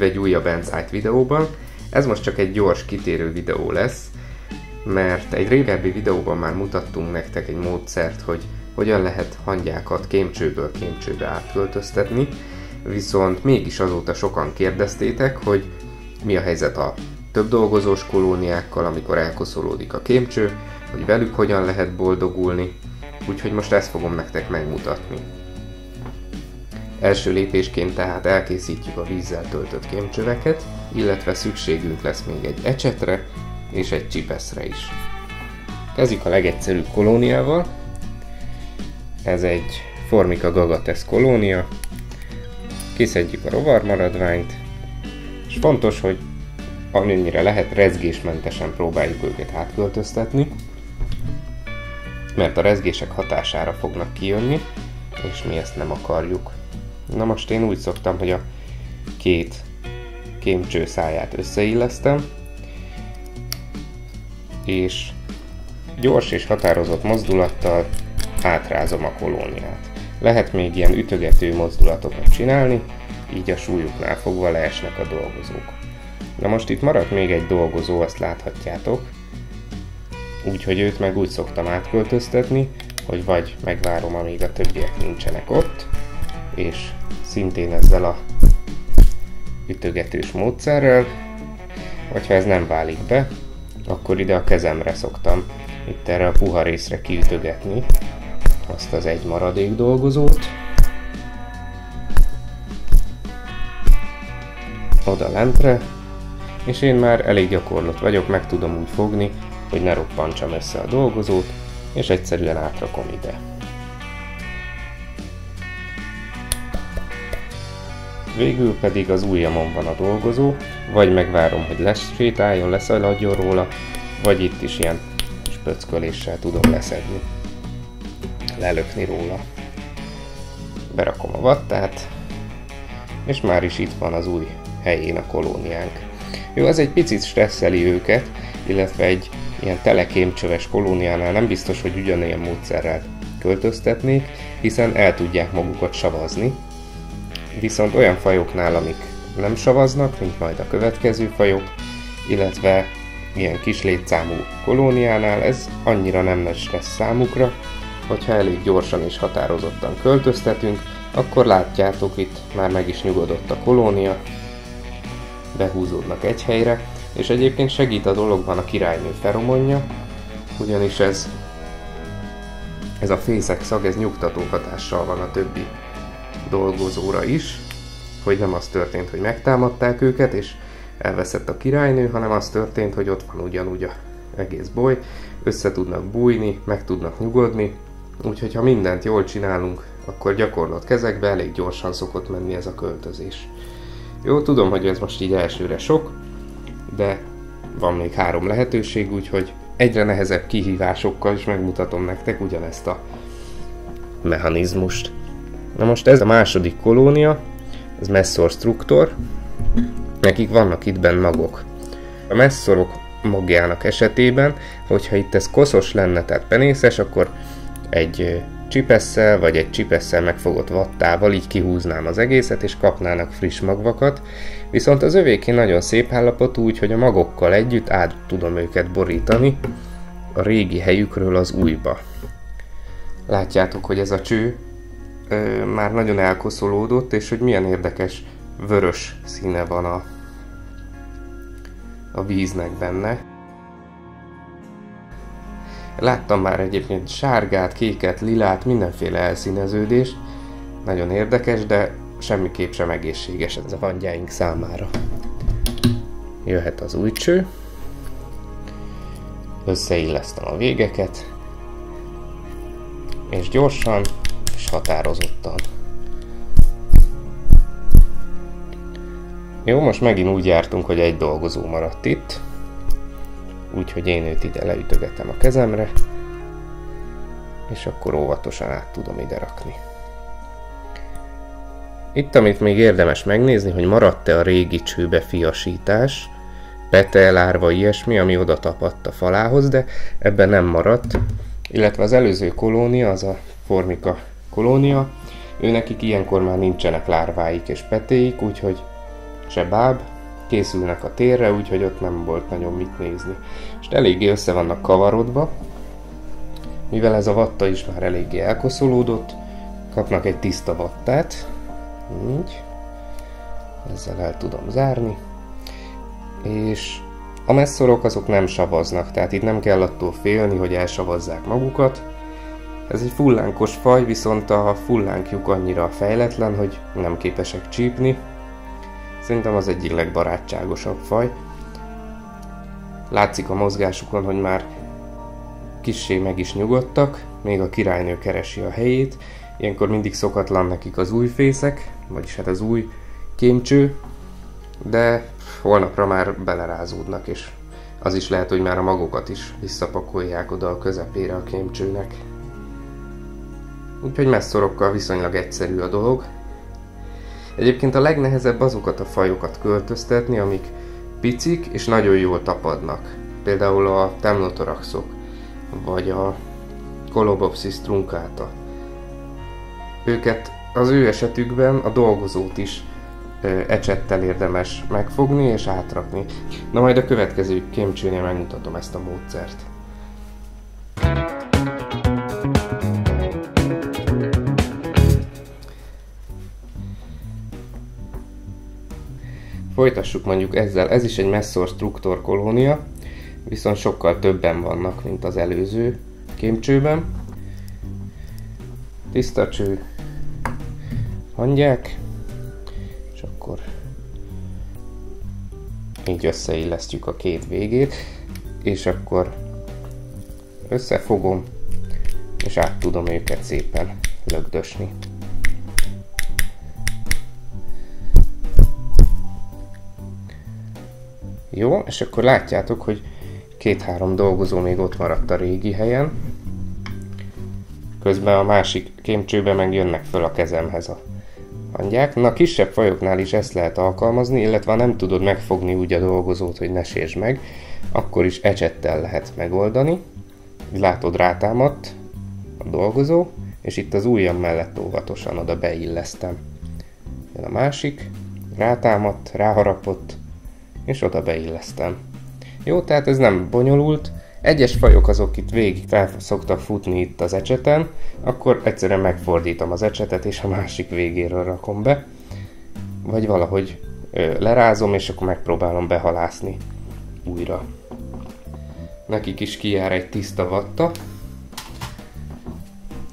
Üdv egy újabb Endsite videóban. Ez most csak egy gyors kitérő videó lesz, mert egy régebbi videóban már mutattunk nektek egy módszert, hogy hogyan lehet hangyákat kémcsőből kémcsőbe átköltöztetni, viszont mégis azóta sokan kérdeztétek, hogy mi a helyzet a több dolgozós kolóniákkal, amikor elkoszolódik a kémcső, hogy velük hogyan lehet boldogulni, úgyhogy most ezt fogom nektek megmutatni. Első lépésként tehát elkészítjük a vízzel töltött kémcsöveket, illetve szükségünk lesz még egy ecsetre és egy csipeszre is. Kezdjük a legegyszerűbb kolóniával. Ez egy Formica Gagates kolónia. Kiszedjük a rovarmaradványt, és fontos, hogy amennyire lehet rezgésmentesen próbáljuk őket átköltöztetni, mert a rezgések hatására fognak kijönni, és mi ezt nem akarjuk. Na most én úgy szoktam, hogy a két kémcső száját összeillesztem, és gyors és határozott mozdulattal átrázom a kolóniát. Lehet még ilyen ütögető mozdulatokat csinálni, így a súlyuknál fogva leesnek a dolgozók. Na most itt maradt még egy dolgozó, azt láthatjátok, úgyhogy őt meg úgy szoktam átköltöztetni, hogy vagy megvárom, amíg a többiek nincsenek ott, és szintén ezzel a ütögetős módszerrel, vagy ha ez nem válik be, akkor ide a kezemre szoktam itt erre a puha részre kiütögetni azt az egy maradék dolgozót. Oda lentre, és én már elég gyakorlott vagyok, meg tudom úgy fogni, hogy ne roppantsam össze a dolgozót, és egyszerűen átrakom ide. Végül pedig az ujjamon van a dolgozó, vagy megvárom, hogy lesétáljon, leszaladjon róla, vagy itt is ilyen spöcköléssel tudom leszedni, lelökni róla. Berakom a vattát, és már is itt van az új helyén a kolóniánk. Jó, ez egy picit stresszeli őket, illetve egy ilyen telekémcsöves kolóniánál nem biztos, hogy ugyanilyen módszerrel költöztetnék, hiszen el tudják magukat savazni. Viszont olyan fajoknál, amik nem savaznak, mint majd a következő fajok, illetve ilyen kis létszámú kolóniánál ez annyira nem nagy stressz számukra, hogyha elég gyorsan és határozottan költöztetünk, akkor látjátok, itt már meg is nyugodott a kolónia, behúzódnak egy helyre, és egyébként segít a dologban a királynő feromonja, ugyanis ez a fészek szag, ez nyugtató hatással van a többi dolgozóra is, hogy nem az történt, hogy megtámadták őket, és elveszett a királynő, hanem az történt, hogy ott van ugyanúgy az egész boly, össze tudnak bújni, meg tudnak nyugodni, úgyhogy ha mindent jól csinálunk, akkor gyakorlott kezekbe elég gyorsan szokott menni ez a költözés. Jó, tudom, hogy ez most így elsőre sok, de van még 3 lehetőség, úgyhogy egyre nehezebb kihívásokkal is megmutatom nektek ugyanezt a mechanizmust. Na most ez a második kolónia, ez Messor Structor, nekik vannak itt benn magok. A messzorok magjának esetében, hogyha itt ez koszos lenne, tehát penészes, akkor egy csipesszel vagy egy csipesszel megfogott vattával így kihúznám az egészet, és kapnának friss magvakat. Viszont az övéké nagyon szép állapotú, úgyhogy a magokkal együtt át tudom őket borítani a régi helyükről az újba. Látjátok, hogy ez a cső már nagyon elkoszolódott, és hogy milyen érdekes vörös színe van a víznek benne. Láttam már egyébként sárgát, kéket, lilát, mindenféle elszíneződést. Nagyon érdekes, de semmiképp sem egészséges ez a hangyáink számára. Jöhet az új cső. Összeillesztem a végeket. És gyorsan és határozottan. Jó, most megint úgy jártunk, hogy egy dolgozó maradt itt. Úgyhogy én őt ide leütögetem a kezemre, és akkor óvatosan át tudom ide rakni. Itt, amit még érdemes megnézni, hogy maradt-e a régi csőbe fiasítás, pete, lárva, ilyesmi, ami oda tapadt a falához, de ebben nem maradt. Illetve az előző kolónia, az a Formica kolónia, őnekik ilyenkor már nincsenek lárváik és petéik, úgyhogy se báb, készülnek a térre, úgyhogy ott nem volt nagyon mit nézni. És eléggé össze vannak kavarodva, mivel ez a vatta is már eléggé elkoszolódott, kapnak egy tiszta vattát, így, ezzel el tudom zárni, és a messzorok azok nem savaznak, tehát itt nem kell attól félni, hogy elsavazzák magukat. Ez egy fullánkos faj, viszont a fullánkjuk annyira fejletlen, hogy nem képesek csípni. Szerintem az egyik legbarátságosabb faj. Látszik a mozgásukon, hogy már kissé meg is nyugodtak, még a királynő keresi a helyét. Ilyenkor mindig szokatlan nekik az új fészek, vagyis hát az új kémcső, de holnapra már belerázódnak, és az is lehet, hogy már a magokat is visszapakolják oda a közepére a kémcsőnek. Úgyhogy messzorokkal viszonylag egyszerű a dolog. Egyébként a legnehezebb azokat a fajokat költöztetni, amik picik és nagyon jól tapadnak. Például a Temnothoraxok, vagy a Colobopsis truncata. Őket az ő esetükben a dolgozót is ecsettel érdemes megfogni és átrakni. Na majd a következő kémcsőnél megmutatom ezt a módszert. Folytassuk mondjuk ezzel, ez is egy messzor struktor kolónia, viszont sokkal többen vannak, mint az előző kémcsőben. Tiszta cső, hangyák, és akkor így összeillesztjük a két végét, és akkor összefogom, és át tudom őket szépen lögdösni. Jó, és akkor látjátok, hogy 2-3 dolgozó még ott maradt a régi helyen. Közben a másik kémcsőbe meg jönnek föl a kezemhez a hangyák. Na, a kisebb fajoknál is ezt lehet alkalmazni, illetve ha nem tudod megfogni úgy a dolgozót, hogy ne sértsd meg, akkor is ecsettel lehet megoldani. Látod, rátámadt a dolgozó, és itt az ujjam mellett óvatosan oda beillesztem. Jön a másik, rátámadt, ráharapott, és oda beillesztem. Jó, tehát ez nem bonyolult. Egyes fajok azok itt végig fel szoktak futni itt az ecseten, akkor egyszerűen megfordítom az ecsetet, és a másik végéről rakom be. Vagy valahogy lerázom, és akkor megpróbálom behalászni újra. Nekik is kijár egy tiszta vatta.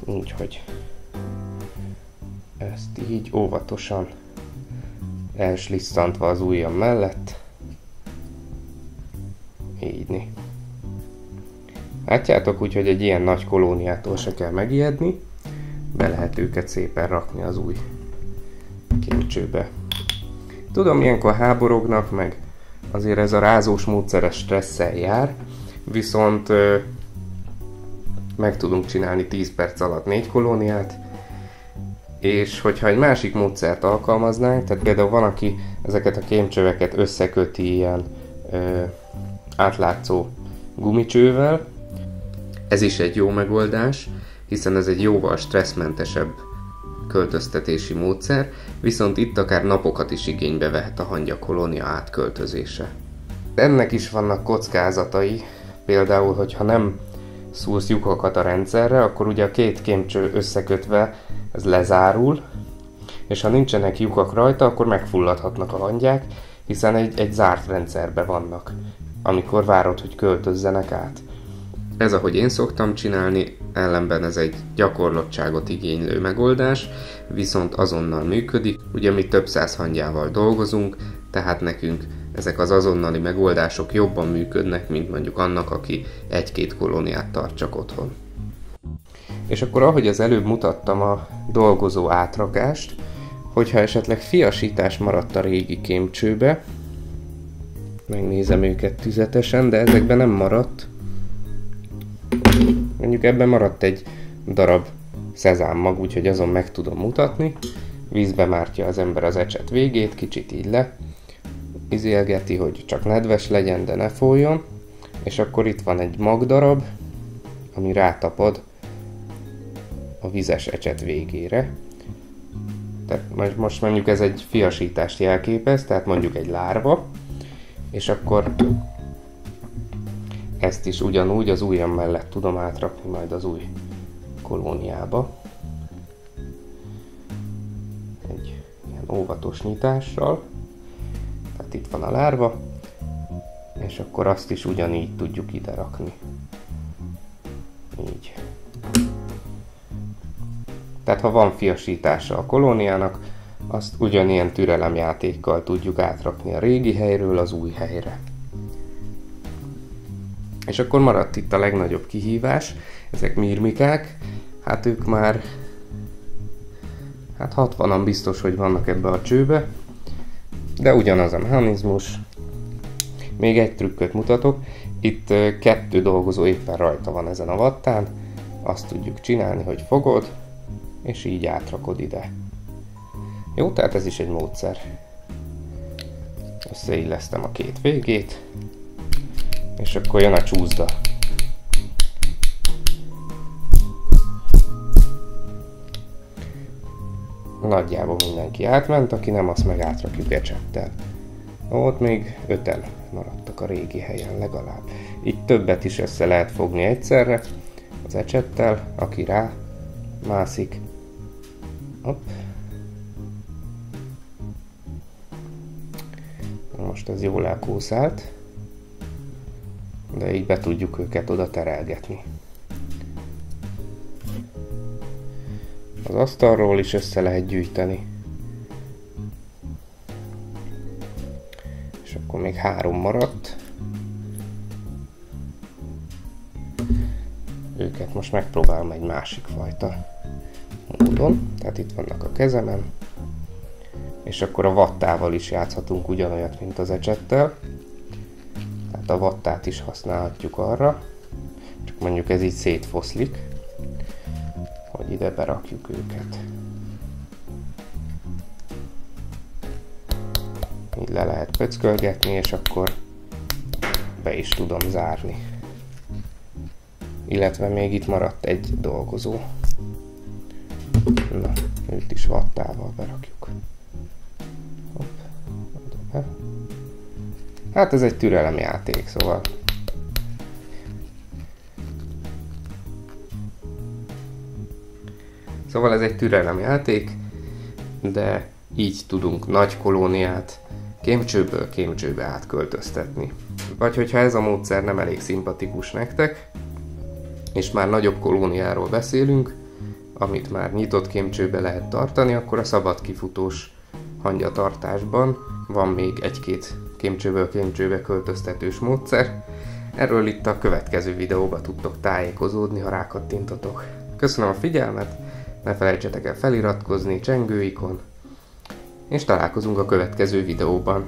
Úgyhogy ezt így óvatosan elslisszantva az ujjam mellett. Így. Látjátok, úgyhogy egy ilyen nagy kolóniától se kell megijedni, be lehet őket szépen rakni az új kémcsőbe. Tudom, ilyenkor háborognak, meg azért ez a rázós módszeres stresszel jár, viszont meg tudunk csinálni 10 perc alatt 4 kolóniát, és hogyha egy másik módszert alkalmaznánk, tehát például van, aki ezeket a kémcsöveket összeköti ilyen átlátszó gumicsővel. Ez is egy jó megoldás, hiszen ez egy jóval stresszmentesebb költöztetési módszer, viszont itt akár napokat is igénybe vehet a hangyakolónia átköltözése. Ennek is vannak kockázatai, például, hogyha nem szúrsz lyukakat a rendszerre, akkor ugye a két kémcső összekötve ez lezárul, és ha nincsenek lyukak rajta, akkor megfulladhatnak a hangyák, hiszen egy zárt rendszerben vannak, amikor várod, hogy költözzenek át. Ez, ahogy én szoktam csinálni, ellenben ez egy gyakorlottságot igénylő megoldás, viszont azonnal működik. Ugye mi több száz hangyával dolgozunk, tehát nekünk ezek az azonnali megoldások jobban működnek, mint mondjuk annak, aki 1-2 kolóniát tart csak otthon. És akkor, ahogy az előbb mutattam a dolgozó átrakást, hogyha esetleg fiasítás maradt a régi kémcsőbe, megnézem őket tüzetesen, de ezekben nem maradt. Mondjuk ebben maradt egy darab szezámmag, úgyhogy azon meg tudom mutatni. Vízbe mártja az ember az ecset végét, kicsit így izélgeti, hogy csak nedves legyen, de ne folyjon. És akkor itt van egy magdarab, ami rátapad a vizes ecset végére. Tehát most mondjuk ez egy fiasítást jelképez, tehát mondjuk egy lárva, és akkor ezt is ugyanúgy az ujjam mellett tudom átrakni majd az új kolóniába. Egy ilyen óvatos nyitással. Tehát itt van a lárva, és akkor azt is ugyanígy tudjuk ide rakni. Így. Tehát ha van fiasítása a kolóniának, azt ugyanilyen türelemjátékkal tudjuk átrakni a régi helyről az új helyre. És akkor maradt itt a legnagyobb kihívás, ezek mirmikák, hát ők már 60-an biztos, hogy vannak ebbe a csőbe, de ugyanaz a mechanizmus. Még egy trükköt mutatok, itt 2 dolgozó éppen rajta van ezen a vattán, azt tudjuk csinálni, hogy fogod, és így átrakod ide. Jó, tehát ez is egy módszer. Összeillesztem a 2 végét, és akkor jön a csúszda. Nagyjából mindenki átment, aki nem, azt meg átrakjuk ecsettel. Ott még 5-en maradtak a régi helyen legalább. Itt többet is össze lehet fogni egyszerre az ecsettel, aki rá mászik. Hopp. Most ez jól elkószált, de így be tudjuk őket oda terelgetni. Az asztalról is össze lehet gyűjteni. És akkor még 3 maradt. Őket most megpróbálom egy másik fajta módon. Tehát itt vannak a kezemen. És akkor a vattával is játszhatunk ugyanolyat, mint az ecsettel. Tehát a vattát is használhatjuk arra. Csak mondjuk ez így szétfoszlik, hogy ide berakjuk őket. Így le lehet pöckölgetni, és akkor be is tudom zárni. Illetve még itt maradt egy dolgozó. Na, őt is vattával berakjuk. Hopp, be. Hát ez egy türelemjáték, szóval. Szóval ez egy türelemjáték, de így tudunk nagy kolóniát kémcsőből kémcsőbe átköltöztetni. Vagy hogyha ez a módszer nem elég szimpatikus nektek, és már nagyobb kolóniáról beszélünk, amit már nyitott kémcsőbe lehet tartani, akkor a szabad kifutós hangyatartásban van még 1-2 kémcsőből kémcsőbe költöztetős módszer. Erről itt a következő videóban tudtok tájékozódni, ha rákattintotok. Köszönöm a figyelmet, ne felejtsetek el feliratkozni, csengőikon, és találkozunk a következő videóban.